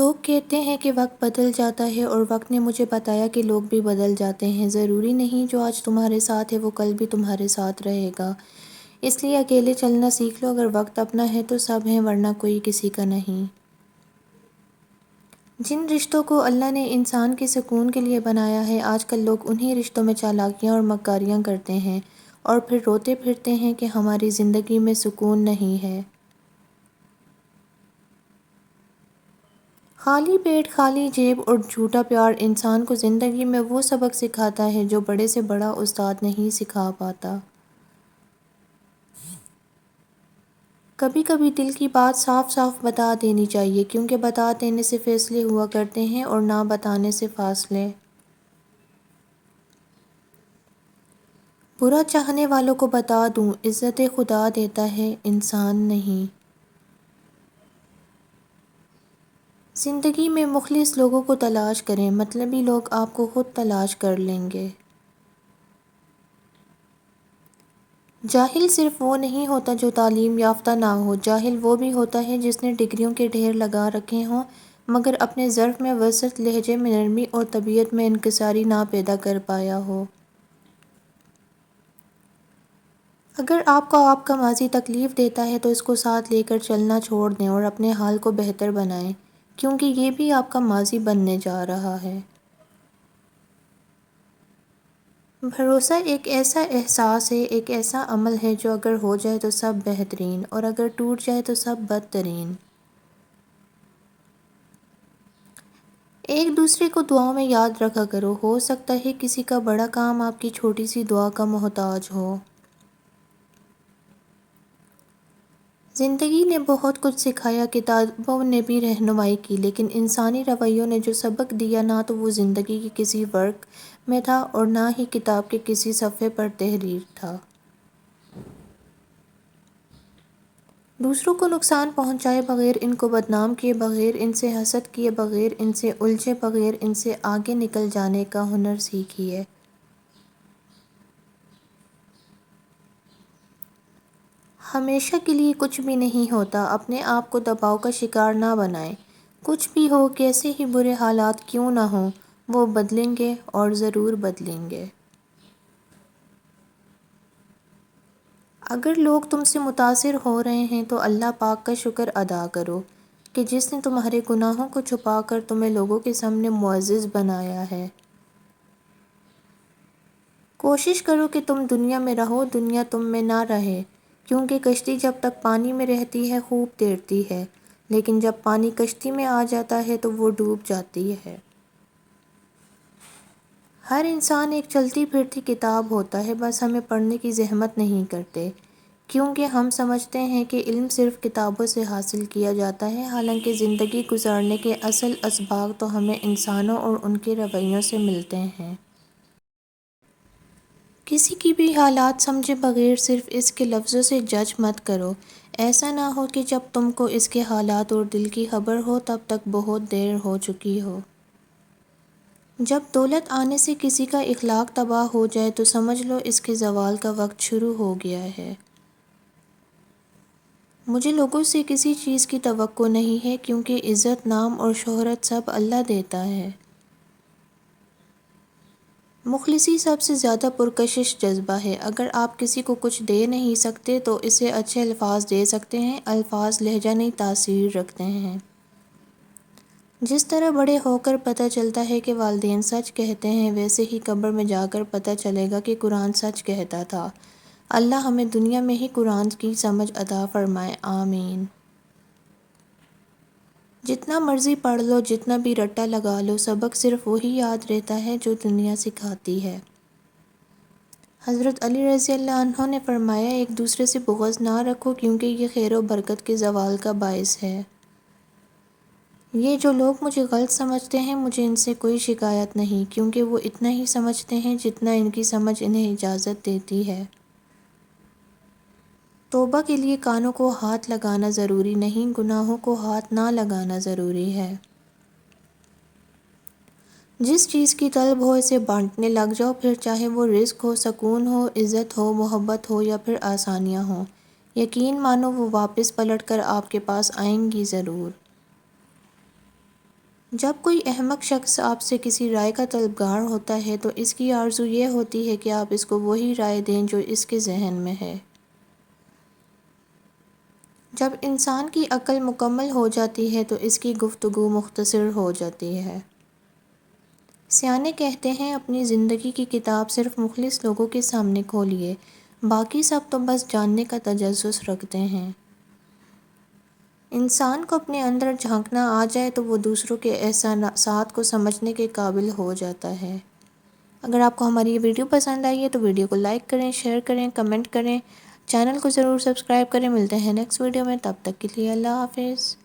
لوگ کہتے ہیں کہ وقت بدل جاتا ہے، اور وقت نے مجھے بتایا کہ لوگ بھی بدل جاتے ہیں۔ ضروری نہیں جو آج تمہارے ساتھ ہے وہ کل بھی تمہارے ساتھ رہے گا، اس لیے اکیلے چلنا سیکھ لو۔ اگر وقت اپنا ہے تو سب ہیں، ورنہ کوئی کسی کا نہیں۔ جن رشتوں کو اللہ نے انسان کے سکون کے لیے بنایا ہے، آج کل لوگ انہی رشتوں میں چالاکیاں اور مکاریاں کرتے ہیں، اور پھر روتے پھرتے ہیں کہ ہماری زندگی میں سکون نہیں ہے۔ خالی پیٹ، خالی جیب اور جھوٹا پیار انسان کو زندگی میں وہ سبق سکھاتا ہے جو بڑے سے بڑا استاد نہیں سکھا پاتا۔ کبھی کبھی دل کی بات صاف صاف بتا دینی چاہیے، کیونکہ بتا دینے سے فیصلے ہوا کرتے ہیں اور نہ بتانے سے فاصلے۔ برا چاہنے والوں کو بتا دوں، عزت خدا دیتا ہے، انسان نہیں۔ زندگی میں مخلص لوگوں کو تلاش کریں، مطلبی لوگ آپ کو خود تلاش کر لیں گے۔ جاہل صرف وہ نہیں ہوتا جو تعلیم یافتہ نہ ہو، جاہل وہ بھی ہوتا ہے جس نے ڈگریوں کے ڈھیر لگا رکھے ہوں مگر اپنے ظرف میں وسعت، لہجے میں نرمی اور طبیعت میں انکساری نہ پیدا کر پایا ہو۔ اگر آپ کو آپ کا ماضی تکلیف دیتا ہے تو اس کو ساتھ لے کر چلنا چھوڑ دیں اور اپنے حال کو بہتر بنائیں، کیونکہ یہ بھی آپ کا ماضی بننے جا رہا ہے۔ بھروسہ ایک ایسا احساس ہے، ایک ایسا عمل ہے جو اگر ہو جائے تو سب بہترین، اور اگر ٹوٹ جائے تو سب بدترین۔ ایک دوسرے کو دعاؤں میں یاد رکھا کرو، ہو سکتا ہے کسی کا بڑا کام آپ کی چھوٹی سی دعا کا محتاج ہو۔ زندگی نے بہت کچھ سکھایا، کتابوں نے بھی رہنمائی کی، لیکن انسانی رویوں نے جو سبق دیا نہ تو وہ زندگی کے کسی ورق میں تھا اور نہ ہی کتاب کے کسی صفحے پر تحریر تھا۔ دوسروں کو نقصان پہنچائے بغیر، ان کو بدنام کیے بغیر، ان سے حسد کیے بغیر، ان سے الجھے بغیر، ان سے آگے نکل جانے کا ہنر سیکھیے۔ ہمیشہ کے لیے کچھ بھی نہیں ہوتا، اپنے آپ کو دباؤ کا شکار نہ بنائیں۔ کچھ بھی ہو، کیسے ہی برے حالات کیوں نہ ہوں، وہ بدلیں گے اور ضرور بدلیں گے۔ اگر لوگ تم سے متاثر ہو رہے ہیں تو اللہ پاک کا شکر ادا کرو کہ جس نے تمہارے گناہوں کو چھپا کر تمہیں لوگوں کے سامنے معزز بنایا ہے۔ کوشش کرو کہ تم دنیا میں رہو، دنیا تم میں نہ رہے، کیونکہ کشتی جب تک پانی میں رہتی ہے خوب تیرتی ہے، لیکن جب پانی کشتی میں آ جاتا ہے تو وہ ڈوب جاتی ہے۔ ہر انسان ایک چلتی پھرتی کتاب ہوتا ہے، بس ہمیں پڑھنے کی زحمت نہیں کرتے، کیونکہ ہم سمجھتے ہیں کہ علم صرف کتابوں سے حاصل کیا جاتا ہے، حالانکہ زندگی گزارنے کے اصل اسباق تو ہمیں انسانوں اور ان کے رویوں سے ملتے ہیں۔ کسی کی بھی حالات سمجھے بغیر صرف اس کے لفظوں سے جج مت کرو، ایسا نہ ہو کہ جب تم کو اس کے حالات اور دل کی خبر ہو تب تک بہت دیر ہو چکی ہو۔ جب دولت آنے سے کسی کا اخلاق تباہ ہو جائے تو سمجھ لو اس کے زوال کا وقت شروع ہو گیا ہے۔ مجھے لوگوں سے کسی چیز کی توقع نہیں ہے، کیونکہ عزت، نام اور شہرت سب اللہ دیتا ہے۔ مخلصی سب سے زیادہ پرکشش جذبہ ہے۔ اگر آپ کسی کو کچھ دے نہیں سکتے تو اسے اچھے الفاظ دے سکتے ہیں، الفاظ لہجہ نہیں تاثیر رکھتے ہیں۔ جس طرح بڑے ہو کر پتہ چلتا ہے کہ والدین سچ کہتے ہیں، ویسے ہی قبر میں جا کر پتہ چلے گا کہ قرآن سچ کہتا تھا۔ اللہ ہمیں دنیا میں ہی قرآن کی سمجھ عطا فرمائے، آمین۔ جتنا مرضی پڑھ لو، جتنا بھی رٹا لگا لو، سبق صرف وہی یاد رہتا ہے جو دنیا سکھاتی ہے۔ حضرت علی رضی اللہ عنہ نے فرمایا، ایک دوسرے سے بغض نہ رکھو، کیونکہ یہ خیر و برکت کے زوال کا باعث ہے۔ یہ جو لوگ مجھے غلط سمجھتے ہیں، مجھے ان سے کوئی شکایت نہیں، کیونکہ وہ اتنا ہی سمجھتے ہیں جتنا ان کی سمجھ انہیں اجازت دیتی ہے۔ توبہ کے لیے کانوں کو ہاتھ لگانا ضروری نہیں، گناہوں کو ہاتھ نہ لگانا ضروری ہے۔ جس چیز کی طلب ہو اسے بانٹنے لگ جاؤ، پھر چاہے وہ رزق ہو، سکون ہو، عزت ہو، محبت ہو یا پھر آسانیاں ہوں، یقین مانو وہ واپس پلٹ کر آپ کے پاس آئیں گی ضرور۔ جب کوئی احمق شخص آپ سے کسی رائے کا طلبگار ہوتا ہے تو اس کی آرزو یہ ہوتی ہے کہ آپ اس کو وہی رائے دیں جو اس کے ذہن میں ہے۔ جب انسان کی عقل مکمل ہو جاتی ہے تو اس کی گفتگو مختصر ہو جاتی ہے۔ سیانے کہتے ہیں اپنی زندگی کی کتاب صرف مخلص لوگوں کے سامنے کھولیے، باقی سب تو بس جاننے کا تجسس رکھتے ہیں۔ انسان کو اپنے اندر جھانکنا آ جائے تو وہ دوسروں کے احساسات کو سمجھنے کے قابل ہو جاتا ہے۔ اگر آپ کو ہماری یہ ویڈیو پسند آئی ہے تو ویڈیو کو لائک کریں، شیئر کریں، کمنٹ کریں، چینل کو ضرور سبسکرائب کریں۔ ملتے ہیں نیکسٹ ویڈیو میں، تب تک کے لیے اللہ حافظ۔